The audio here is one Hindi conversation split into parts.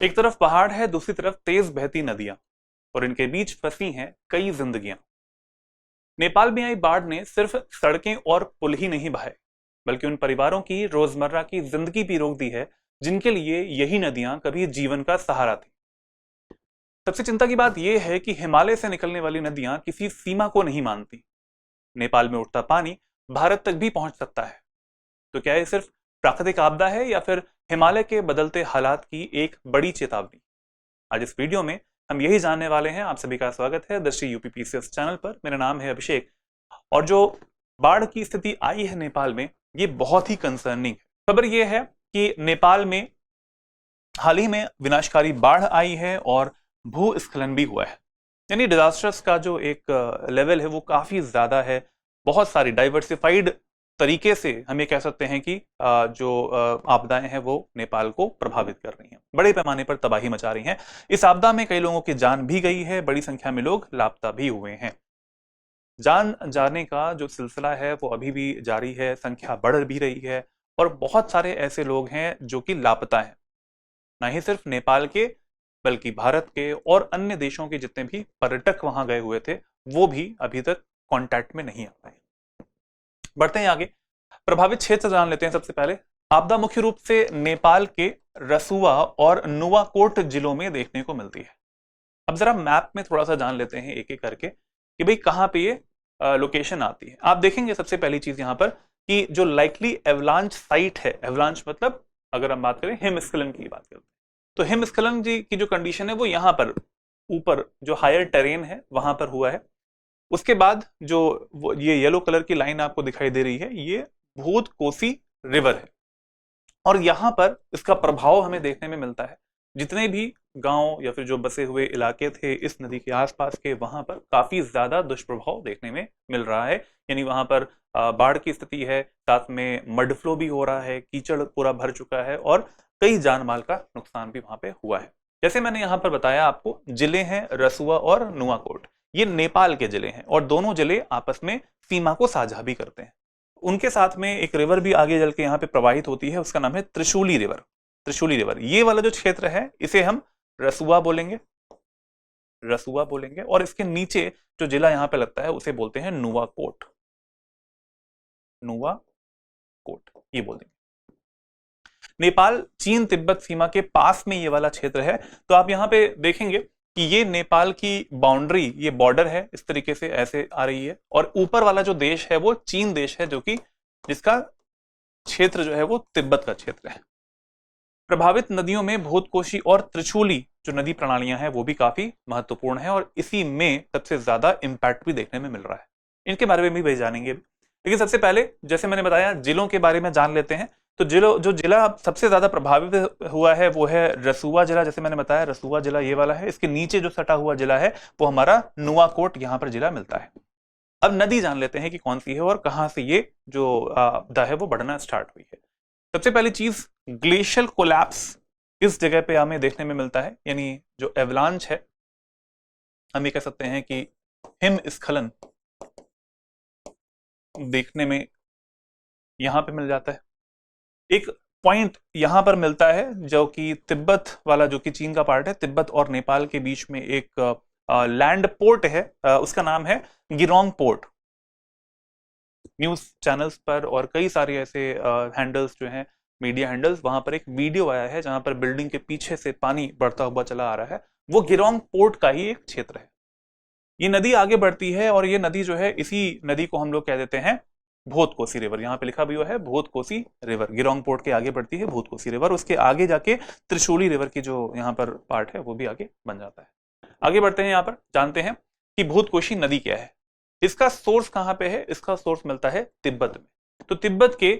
एक तरफ पहाड़ है, दूसरी तरफ तेज बहती नदियां और इनके बीच फंसी हैं कई जिंदगियां। नेपाल में आई बाढ़ ने सिर्फ सड़कें और पुल ही नहीं बहाए, बल्कि उन परिवारों की रोजमर्रा की जिंदगी भी रोक दी है जिनके लिए यही नदियां कभी जीवन का सहारा थी। सबसे चिंता की बात यह है कि हिमालय से निकलने वाली नदियां किसी सीमा को नहीं मानती। नेपाल में उठता पानी भारत तक भी पहुंच सकता है। तो क्या ये सिर्फ प्राकृतिक आपदा है या फिर हिमालय के बदलते हालात की एक बड़ी चेतावनी? आज इस वीडियो में हम यही जानने वाले हैं। आप सभी का स्वागत है दृष्टि यूपीपीसीएस चैनल पर। मेरा नाम है अभिषेक और जो बाढ़ की स्थिति आई है नेपाल में, ये बहुत ही कंसर्निंग है। खबर यह है कि नेपाल में हाल ही में विनाशकारी बाढ़ आई है और भूस्खलन भी हुआ है। यानी डिजास्टर्स का जो एक लेवल है वो काफी ज्यादा है। बहुत सारी डाइवर्सिफाइड तरीके से हम ये कह सकते हैं कि जो आपदाएं हैं वो नेपाल को प्रभावित कर रही हैं, बड़े पैमाने पर तबाही मचा रही हैं। इस आपदा में कई लोगों की जान भी गई है, बड़ी संख्या में लोग लापता भी हुए हैं। जान जाने का जो सिलसिला है वो अभी भी जारी है, संख्या बढ़ भी रही है और बहुत सारे ऐसे लोग हैं जो कि लापता हैं। न ही सिर्फ नेपाल के बल्कि भारत के और अन्य देशों के जितने भी पर्यटक वहां गए हुए थे वो भी अभी तक कांटेक्ट में नहीं आ पाए। बढ़ते हैं आगे, प्रभावित क्षेत्र जान लेते हैं। सबसे पहले आपदा मुख्य रूप से नेपाल के रसुआ और नुवाकोट जिलों में देखने को मिलती है। अब जरा मैप में थोड़ा सा जान लेते हैं एक एक करके कि भाई कहां पे ये लोकेशन आती है। आप देखेंगे सबसे पहली चीज यहां पर कि जो लाइकली एवलांच साइट है, एवलांच मतलब अगर हम बात करें हिमस्खलन की बात करते हैं तो हिमस्खलन जी की जो कंडीशन है वो यहाँ पर ऊपर जो हायर टेरेन है वहां पर हुआ है। उसके बाद जो ये येलो कलर की लाइन आपको दिखाई दे रही है ये भूत कोसी रिवर है और यहाँ पर इसका प्रभाव हमें देखने में मिलता है। जितने भी गांव या फिर जो बसे हुए इलाके थे इस नदी के आसपास के, वहां पर काफी ज्यादा दुष्प्रभाव देखने में मिल रहा है। यानी वहां पर बाढ़ की स्थिति है, साथ में मड फ्लो भी हो रहा है, कीचड़ पूरा भर चुका है और कई जान माल का नुकसान भी वहां पे हुआ है। जैसे मैंने यहाँ पर बताया आपको, जिले हैं रसुआ और नुवाकोट, ये नेपाल के जिले हैं और दोनों जिले आपस में सीमा को साझा भी करते हैं। उनके साथ में एक रिवर भी आगे चल के यहाँ पे प्रवाहित होती है, उसका नाम है त्रिशूली रिवर। त्रिशूली रिवर, ये वाला जो क्षेत्र है इसे हम रसुआ बोलेंगे, रसुआ बोलेंगे और इसके नीचे जो जिला यहाँ पे लगता है उसे बोलते हैं नुवाकोट, नुवाकोट ये बोल देंगे। नेपाल चीन तिब्बत सीमा के पास में ये वाला क्षेत्र है। तो आप यहाँ पे देखेंगे कि ये नेपाल की बाउंड्री, ये बॉर्डर है, इस तरीके से ऐसे आ रही है और ऊपर वाला जो देश है वो चीन देश है, जो कि जिसका क्षेत्र जो है वो तिब्बत का क्षेत्र है। प्रभावित नदियों में भूतकोशी और त्रिशूली जो नदी प्रणालियां हैं वो भी काफी महत्वपूर्ण है और इसी में सबसे ज्यादा इंपैक्ट भी देखने में मिल रहा है। इनके बारे में भी जानेंगे, लेकिन सबसे पहले जैसे मैंने बताया जिलों के बारे में जान लेते हैं। तो जो जिला सबसे ज्यादा प्रभावित हुआ है वो है रसुआ जिला। जैसे मैंने बताया रसुआ जिला ये वाला है, इसके नीचे जो सटा हुआ जिला है वो हमारा नुवाकोट यहाँ पर जिला मिलता है। अब नदी जान लेते हैं कि कौन सी है और कहां से ये जो आपदा है वो बढ़ना स्टार्ट हुई है। सबसे पहली चीज, ग्लेशियल कोलैप्स इस जगह पे हमें देखने में मिलता है। यानी जो एवलांच है, हम ये कह सकते हैं कि हिमस्खलन देखने में यहां पे मिल जाता है। एक पॉइंट यहां पर मिलता है जो कि तिब्बत वाला, जो कि चीन का पार्ट है, तिब्बत और नेपाल के बीच में एक लैंड पोर्ट है, उसका नाम है गिरोंग पोर्ट। न्यूज चैनल्स पर और कई सारे ऐसे हैंडल्स जो हैं, मीडिया हैंडल्स, वहां पर एक वीडियो आया है जहां पर बिल्डिंग के पीछे से पानी बढ़ता हुआ चला आ रहा है। वो गिरोंग पोर्ट का ही एक क्षेत्र है। ये नदी आगे बढ़ती है और ये नदी जो है, इसी नदी को हम लोग कह देते हैं भूत कोसी रिवर। यहाँ पे लिखा भी हुआ है भूत कोसी रिवर। गिरोंग पोर्ट के आगे बढ़ती है भूत कोसी रिवर, उसके आगे जाके त्रिशूली रिवर की जो यहाँ पर पार्ट है वो भी आगे बन जाता है। आगे बढ़ते हैं, यहाँ पर जानते हैं कि भूत कोसी नदी क्या है। इसका सोर्स कहाँ पे है? इसका सोर्स मिलता है तिब्बत में। तो तिब्बत के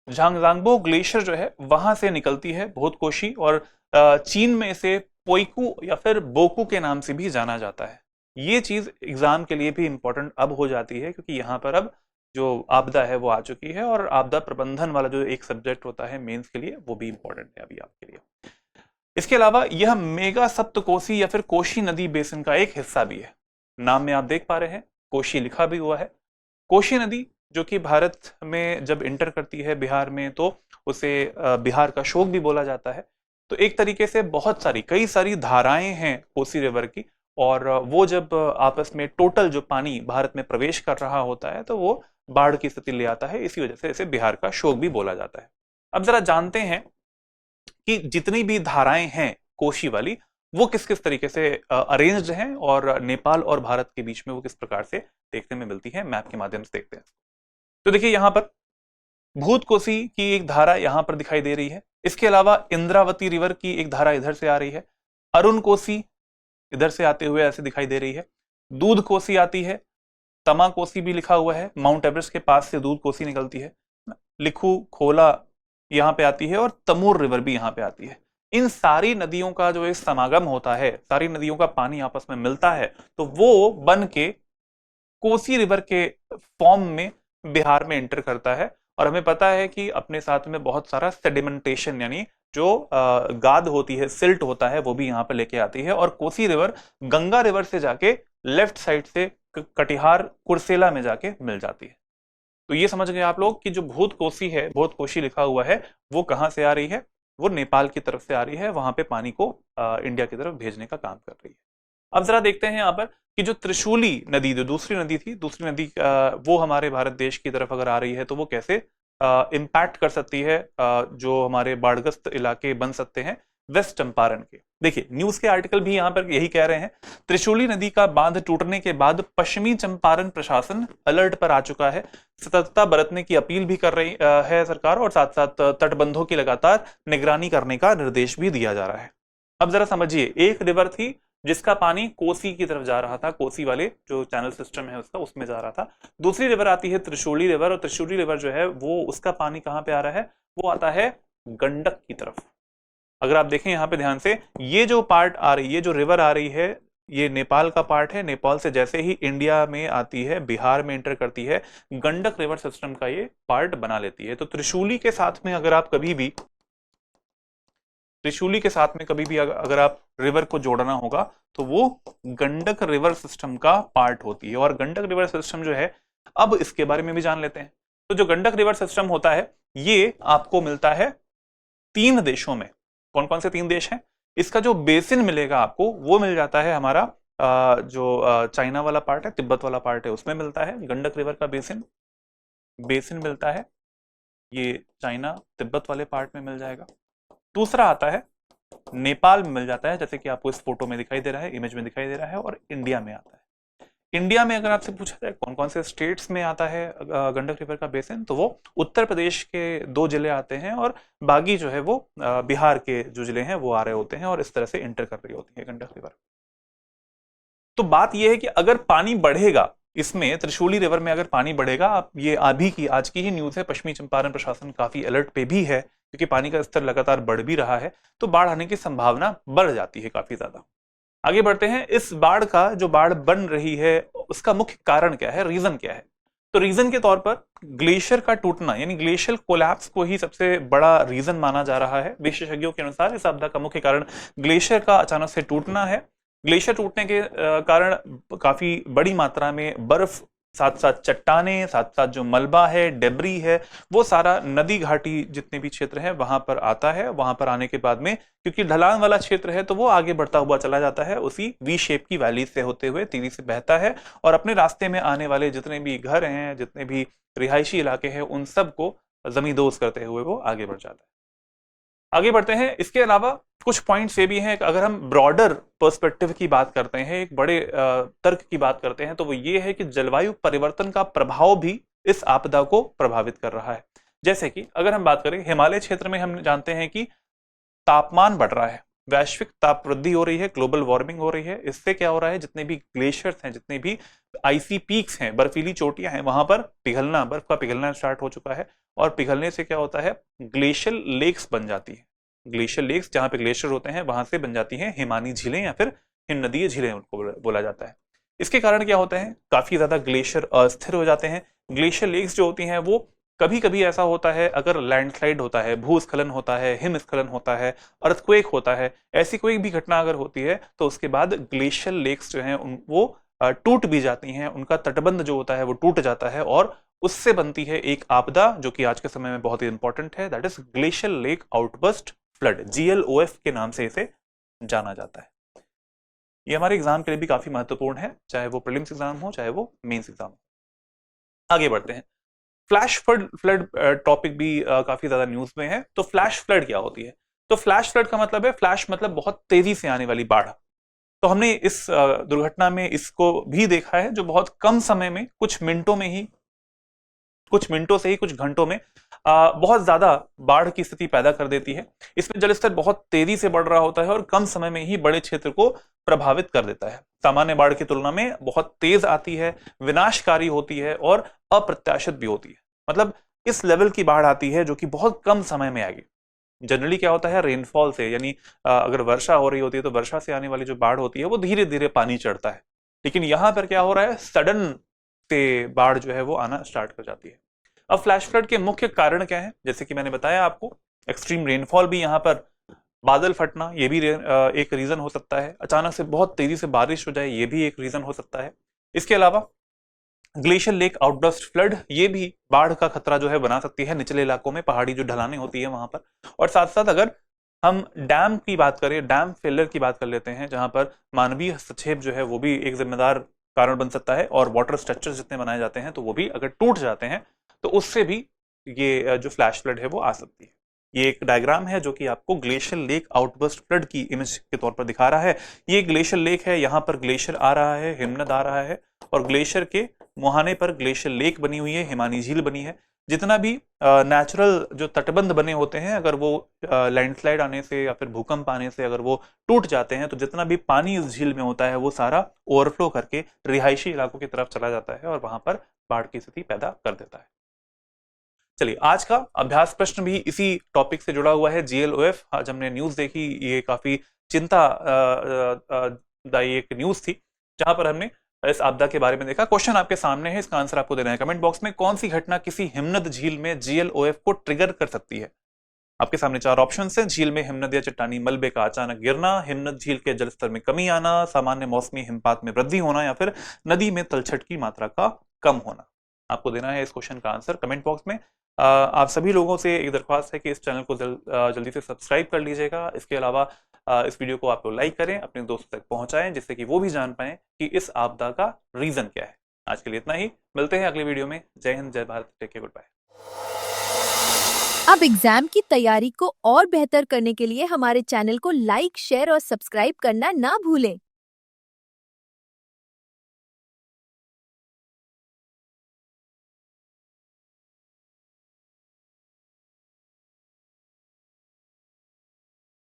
झांगजांगबो ग्लेशियर जो है वहां से निकलती है भूत कोसी और चीन में इसे पोइकू या फिर बोकू के नाम से भी जाना जाता है। ये चीज एग्जाम के लिए भी इंपॉर्टेंट अब हो जाती है क्योंकि यहाँ पर अब जो आपदा है वो आ चुकी है और आपदा प्रबंधन वाला जो एक सब्जेक्ट होता है मेंस के लिए, वो भी इंपॉर्टेंट है अभी आपके लिए। इसके अलावा यह मेगा सप्तकोसी या फिर कोशी नदी बेसिन का एक हिस्सा भी है। नाम में आप देख पा रहे हैं कोशी लिखा भी हुआ है। कोशी नदी जो कि भारत में जब इंटर करती है बिहार में तो उसे बिहार का शोक भी बोला जाता है। तो एक तरीके से बहुत सारी कई सारी धाराएं हैं कोसी रिवर की, और वो जब आपस में टोटल जो पानी भारत में प्रवेश कर रहा होता है तो वो बाढ़ की स्थिति ले आता है। इसी वजह से इसे बिहार का शोक भी बोला जाता है। अब जरा जानते हैं कि जितनी भी धाराएं हैं कोशी वाली वो किस किस तरीके से अरेंज्ड हैं और नेपाल और भारत के बीच में वो किस प्रकार से देखने में मिलती है। मैप के माध्यम से देखते हैं। तो देखिए यहां पर भूत कोसी की एक धारा यहां पर दिखाई दे रही है। इसके अलावा इंद्रावती रिवर की एक धारा इधर से आ रही है। अरुण कोसी इधर से आते हुए ऐसे दिखाई दे रही है। दूध कोसी आती है। तमा कोसी भी लिखा हुआ है, माउंट एवरेस्ट के पास से दूध कोसी निकलती है। लिखू खोला यहाँ पे आती है और तमूर रिवर भी यहाँ पे आती है। इन सारी नदियों का जो एक समागम होता है, सारी नदियों का पानी आपस में मिलता है तो वो बन के कोसी रिवर के फॉर्म में बिहार में एंटर करता है। और हमें पता है कि अपने साथ में बहुत सारा सेडिमेंटेशन यानी जो गाद होती है, सिल्ट होता है, वो भी यहाँ पर लेके आती है। और कोसी रिवर गंगा रिवर से जाके लेफ्ट साइड से कटिहार कुर्सेला में जाके मिल जाती है। तो ये समझ गए आप लोग कि जो भूत कोसी है, भूत कोशी लिखा हुआ है, वो कहाँ से आ रही है, वो नेपाल की तरफ से आ रही है। वहां पे पानी को इंडिया की तरफ भेजने का काम कर रही है। अब जरा देखते हैं यहाँ पर कि जो त्रिशूली नदी, जो दूसरी नदी थी, दूसरी नदी वो हमारे भारत देश की तरफ अगर आ रही है तो वो कैसे इम्पैक्ट कर सकती है जो हमारे बाढ़ग्रस्त इलाके बन सकते हैं वेस्ट चंपारण के। देखिए न्यूज के आर्टिकल भी यहाँ पर यही कह रहे हैं, त्रिशूली नदी का बांध टूटने के बाद पश्चिमी चंपारण प्रशासन अलर्ट पर आ चुका है। सतर्कता बरतने की अपील भी कर रही है सरकार और साथ साथ तटबंधों की लगातार निगरानी करने का निर्देश भी दिया जा रहा है। अब जरा समझिए, एक रिवर थी जिसका पानी कोसी की तरफ जा रहा था, कोसी वाले जो चैनल सिस्टम है उसका, उसमें जा रहा था। दूसरी रिवर आती है त्रिशूली रिवर, और त्रिशूली रिवर जो है वो उसका पानी कहाँ पे आ रहा है, वो आता है गंडक की तरफ। अगर आप देखें यहाँ पे ध्यान से, ये जो पार्ट आ रही है, जो रिवर आ रही है, ये नेपाल का पार्ट है। नेपाल से जैसे ही इंडिया में आती है, बिहार में एंटर करती है, गंडक रिवर सिस्टम का ये पार्ट बना लेती है। तो त्रिशूली के साथ में अगर आप कभी भी अगर आप रिवर को जोड़ना होगा तो वो गंडक रिवर सिस्टम का पार्ट होती है। और गंडक रिवर सिस्टम जो है, अब इसके बारे में भी जान लेते हैं। तो जो गंडक रिवर सिस्टम होता है ये आपको मिलता है 3 देशों में। कौन कौन से 3 देश हैं? इसका जो बेसिन मिलेगा आपको वो मिल जाता है हमारा जो चाइना वाला पार्ट है, तिब्बत वाला पार्ट है, उसमें मिलता है गंडक रिवर का बेसिन मिलता है। ये चाइना तिब्बत वाले पार्ट में मिल जाएगा। दूसरा आता है नेपाल में मिल जाता है, जैसे कि आपको इस फोटो में दिखाई दे रहा है, इमेज में दिखाई दे रहा है। और इंडिया में आता है। इंडिया में अगर आपसे पूछा जाए कौन कौन से स्टेट्स में आता है गंडक रिवर का बेसिन, तो वो उत्तर प्रदेश के 2 जिले आते हैं और बाकी जो है वो बिहार के जो जिले हैं वो आ रहे होते हैं और इस तरह से एंटर कर रही होती है गंडक रिवर। तो बात यह है कि अगर पानी बढ़ेगा इसमें, त्रिशूली रिवर में अगर पानी बढ़ेगा, आप ये आज की ही न्यूज है, पश्चिमी चंपारण प्रशासन काफी अलर्ट पे भी है क्योंकि पानी का स्तर लगातार बढ़ भी रहा है, तो बाढ़ आने की संभावना बढ़ जाती है काफी ज्यादा। आगे बढ़ते हैं। इस बाढ़ का जो बाढ़ बन रही है उसका मुख्य कारण क्या है, रीजन क्या है? तो रीजन के तौर पर ग्लेशियर का टूटना यानी ग्लेशियल कोलैप्स को ही सबसे बड़ा रीजन माना जा रहा है। विशेषज्ञों के अनुसार इस आपदा का मुख्य कारण ग्लेशियर का अचानक से टूटना है। ग्लेशियर टूटने के कारण काफी बड़ी मात्रा में बर्फ, साथ साथ चट्टाने, साथ साथ जो मलबा है, डेब्री है, वो सारा नदी घाटी जितने भी क्षेत्र हैं वहां पर आता है। वहां पर आने के बाद में क्योंकि ढलान वाला क्षेत्र है तो वो आगे बढ़ता हुआ चला जाता है, उसी वी शेप की वैली से होते हुए तेजी से बहता है और अपने रास्ते में आने वाले जितने भी घर हैं, जितने भी रिहायशी इलाके हैं, उन सबको जमींदोज करते हुए वो आगे बढ़ जाता है। आगे बढ़ते हैं। इसके अलावा कुछ पॉइंट्स ये भी हैं कि अगर हम ब्रॉडर पर्सपेक्टिव की बात करते हैं, एक बड़े तर्क की बात करते हैं, तो वो ये है कि जलवायु परिवर्तन का प्रभाव भी इस आपदा को प्रभावित कर रहा है। जैसे कि अगर हम बात करें हिमालय क्षेत्र में, हम जानते हैं कि तापमान बढ़ रहा है, वैश्विक ताप वृद्धि हो रही है, ग्लोबल वार्मिंग हो रही है। इससे क्या हो रहा है, जितने भी ग्लेशियर्स हैं, जितने भी आईसी पीक्स हैं, बर्फीली चोटियां हैं, वहां पर पिघलना, बर्फ का पिघलना स्टार्ट हो चुका है। और पिघलने से क्या होता है, ग्लेशियल लेक्स बन जाती है। ग्लेशियर लेक्स, जहां पे ग्लेशियर होते हैं, वहां से बन जाती हैं हिमानी झीलें या फिर हिमनदीय झीलें उनको बोला जाता है। इसके कारण क्या होता है, काफी ज्यादा ग्लेशियर अस्थिर हो जाते हैं। ग्लेशियर लेक्स जो होती हैं वो कभी कभी ऐसा होता है, अगर लैंडस्लाइड होता है, भूस्खलन होता है, हिमस्खलन होता है, अर्थक्वेक होता है, ऐसी कोई भी घटना अगर होती है तो उसके बाद ग्लेशियर लेक्स जो हैं वो टूट भी जाती हैं, उनका तटबंध जो होता है वो टूट जाता है और उससे बनती है एक आपदा जो कि आज के समय में बहुत ही इंपॉर्टेंट है, that is glacier lake outburst flood, GLOF के नाम से इसे जाना जाता है। ये हमारे एग्जाम के लिए भी काफी महत्वपूर्ण है, चाहे वो प्रीलिम्स एग्जाम हो चाहे वो मेंस एग्जाम हो। आगे बढ़ते हैं। फ्लैश फ्लड टॉपिक भी काफी ज्यादा न्यूज में है। तो फ्लैश फ्लड क्या होती है? तो फ्लैश फ्लड का मतलब है, फ्लैश मतलब बहुत तेजी से आने वाली बाढ़। तो हमने इस दुर्घटना में इसको भी देखा है, जो बहुत कम समय में, कुछ मिनटों से ही, कुछ घंटों में बहुत ज्यादा बाढ़ की स्थिति पैदा कर देती है। इसमें जलस्तर बहुत तेजी से बढ़ रहा होता है और कम समय में ही बड़े क्षेत्र को प्रभावित कर देता है। सामान्य बाढ़ की तुलना में बहुत तेज आती है, विनाशकारी होती है और अप्रत्याशित भी होती है। मतलब इस लेवल की बाढ़ आती है जो कि बहुत कम समय में आएगी। जनरली क्या होता है, रेनफॉल से, यानी अगर वर्षा हो रही होती है तो वर्षा से आने वाली जो बाढ़ होती है वो धीरे धीरे पानी चढ़ता है। लेकिन यहां पर क्या हो रहा है, सडन से बाढ़ जो है वो आना स्टार्ट कर जाती है। अब फ्लैश फ्लड के मुख्य कारण क्या है? जैसे कि मैंने बताया आपको, एक्सट्रीम रेनफॉल भी यहाँ पर, बादल फटना ये भी एक रीजन हो सकता है, अचानक से बहुत तेजी से बारिश हो जाए ये भी एक रीजन हो सकता है। इसके अलावा ग्लेशियर लेक आउटबर्स्ट फ्लड, ये भी बाढ़ का खतरा जो है बना सकती है निचले इलाकों में, पहाड़ी जो ढलानें होती है वहां पर। और साथ साथ अगर हम डैम की बात करें, डैम फेलियर की बात कर लेते हैं, जहां पर मानवीय हस्तक्षेप जो है वो भी एक जिम्मेदार कारण बन सकता है, और वाटर स्ट्रक्चर जितने बनाए जाते हैं तो वो भी अगर टूट जाते हैं तो उससे भी ये जो फ्लैश फ्लड है वो आ सकती है। ये एक डायग्राम है जो कि आपको ग्लेशियर लेक आउटबर्स्ट फ्लड की इमेज के तौर पर दिखा रहा है। ये ग्लेशियर लेक है, यहाँ पर ग्लेशियर आ रहा है, हिमनद आ रहा है, और ग्लेशियर के मुहाने पर ग्लेशियर लेक बनी हुई है, हिमानी झील बनी है। जितना भी नेचुरल जो तटबंध बने होते हैं, अगर वो लैंडस्लाइड आने से या फिर भूकंप आने से अगर वो टूट जाते हैं तो जितना भी पानी इस झील में होता है वो सारा ओवरफ्लो करके रिहायशी इलाकों की तरफ चला जाता है और वहां पर बाढ़ की स्थिति पैदा कर देता है। चलिए, आज का अभ्यास प्रश्न भी इसी टॉपिक से जुड़ा हुआ है, GLOF। आज हमने न्यूज देखी, ये काफी चिंता दायी एक न्यूज थी, जहां पर हमने इस आपदा के बारे में देखा। क्वेश्चन आपके सामने है, इसका आंसर आपको देना है कमेंट बॉक्स में। कौन सी घटना किसी हिमनद झील में GLOF को ट्रिगर कर सकती है? आपके सामने 4 ऑप्शन हैं। झील में हिमनद या चट्टानी मलबे का अचानक गिरना, हिमनद झील के जलस्तर में कमी आना, सामान्य मौसमी हिमपात में वृद्धि होना, या फिर नदी में तलछट की मात्रा का कम होना। आपको देना है इस क्वेश्चन का आंसर कमेंट बॉक्स में। आप सभी लोगों से एक दरख्वास्त है कि इस चैनल को जल्दी से सब्सक्राइब कर लीजिएगा। इसके अलावा इस वीडियो को आप लोग लाइक करें, अपने दोस्तों तक पहुंचाएं, जिससे कि वो भी जान पाएं कि इस आपदा का रीजन क्या है। आज के लिए इतना ही, मिलते हैं अगली वीडियो में। जय हिंद, जय Bharat, take care, good bye. अब एग्जाम की तैयारी को और बेहतर करने के लिए हमारे चैनल को लाइक, शेयर और सब्सक्राइब करना ना भूलें।